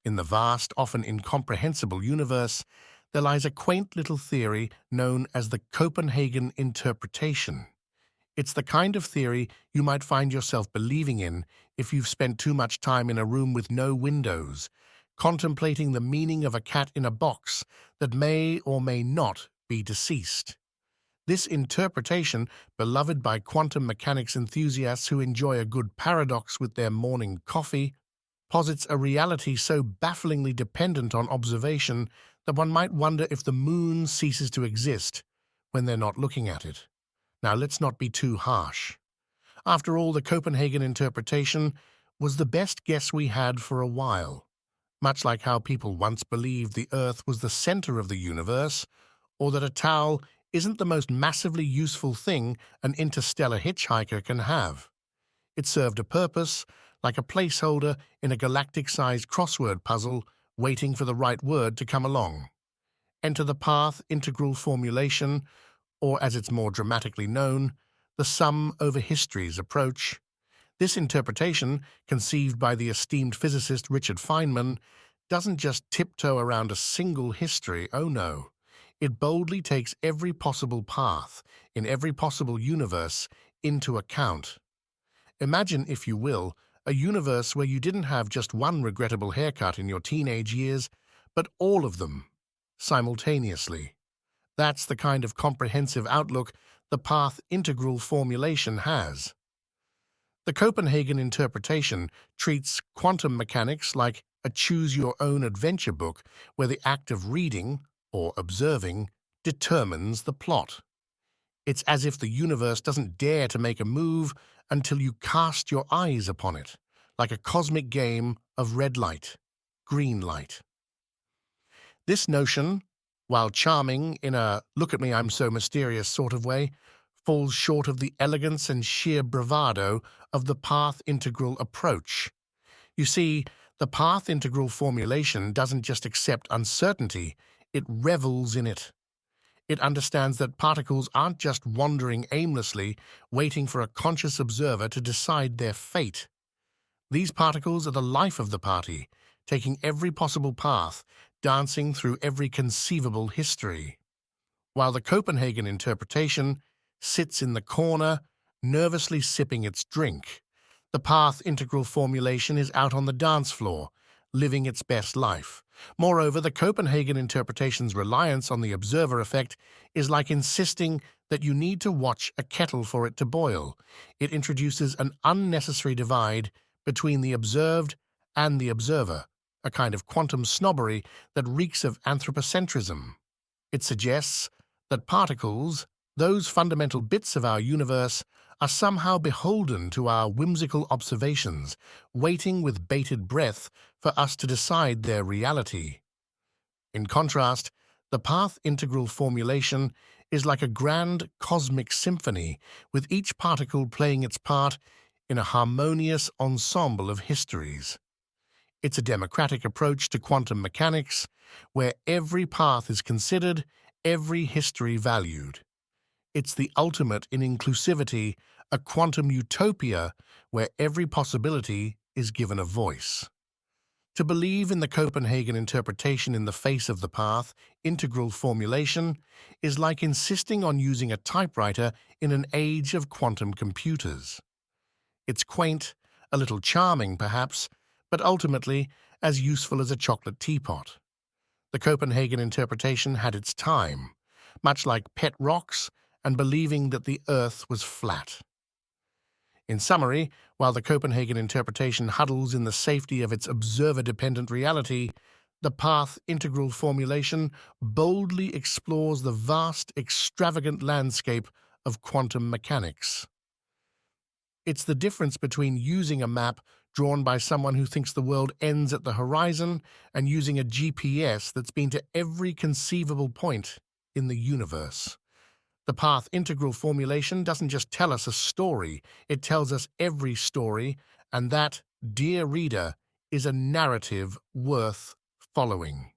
In the vast, often incomprehensible universe, there lies a quaint little theory known as the Copenhagen interpretation. It's the kind of theory you might find yourself believing in if you've spent too much time in a room with no windows, contemplating the meaning of a cat in a box that may or may not be deceased. This interpretation, beloved by quantum mechanics enthusiasts who enjoy a good paradox with their morning coffee, posits a reality so bafflingly dependent on observation that one might wonder if the moon ceases to exist when they're not looking at it. Now, let's not be too harsh. After all, the Copenhagen interpretation was the best guess we had for a while, much like how people once believed the Earth was the center of the universe, or that a towel isn't the most massively useful thing an interstellar hitchhiker can have. It served a purpose, like a placeholder in a galactic-sized crossword puzzle waiting for the right word to come along. Enter the path integral formulation, or as it's more dramatically known, the sum over histories approach. This interpretation, conceived by the esteemed physicist Richard Feynman, doesn't just tiptoe around a single history, oh no. It boldly takes every possible path in every possible universe into account. Imagine, if you will, a universe where you didn't have just one regrettable haircut in your teenage years, but all of them, simultaneously. That's the kind of comprehensive outlook the path integral formulation has. The Copenhagen interpretation treats quantum mechanics like a choose-your-own-adventure book where the act of reading, or observing, determines the plot. It's as if the universe doesn't dare to make a move until you cast your eyes upon it, like a cosmic game of red light, green light. This notion, while charming in a look at me, I'm so mysterious sort of way, falls short of the elegance and sheer bravado of the path integral approach. You see, the path integral formulation doesn't just accept uncertainty, it revels in it. It understands that particles aren't just wandering aimlessly, waiting for a conscious observer to decide their fate. These particles are the life of the party, taking every possible path, dancing through every conceivable history. While the Copenhagen interpretation sits in the corner, nervously sipping its drink, the path integral formulation is out on the dance floor, living its best life. Moreover, the Copenhagen interpretation's reliance on the observer effect is like insisting that you need to watch a kettle for it to boil. It introduces an unnecessary divide between the observed and the observer, a kind of quantum snobbery that reeks of anthropocentrism. It suggests that particles, those fundamental bits of our universe, are somehow beholden to our whimsical observations, waiting with bated breath for us to decide their reality. In contrast, the path integral formulation is like a grand cosmic symphony, with each particle playing its part in a harmonious ensemble of histories. It's a democratic approach to quantum mechanics, where every path is considered, every history valued. It's the ultimate in inclusivity, a quantum utopia where every possibility is given a voice. To believe in the Copenhagen interpretation in the face of the path integral formulation is like insisting on using a typewriter in an age of quantum computers. It's quaint, a little charming perhaps, but ultimately as useful as a chocolate teapot. The Copenhagen interpretation had its time, much like pet rocks and believing that the Earth was flat. In summary, while the Copenhagen interpretation huddles in the safety of its observer-dependent reality, the path integral formulation boldly explores the vast, extravagant landscape of quantum mechanics. It's the difference between using a map drawn by someone who thinks the world ends at the horizon and using a GPS that's been to every conceivable point in the universe. The path integral formulation doesn't just tell us a story, it tells us every story, and that, dear reader, is a narrative worth following.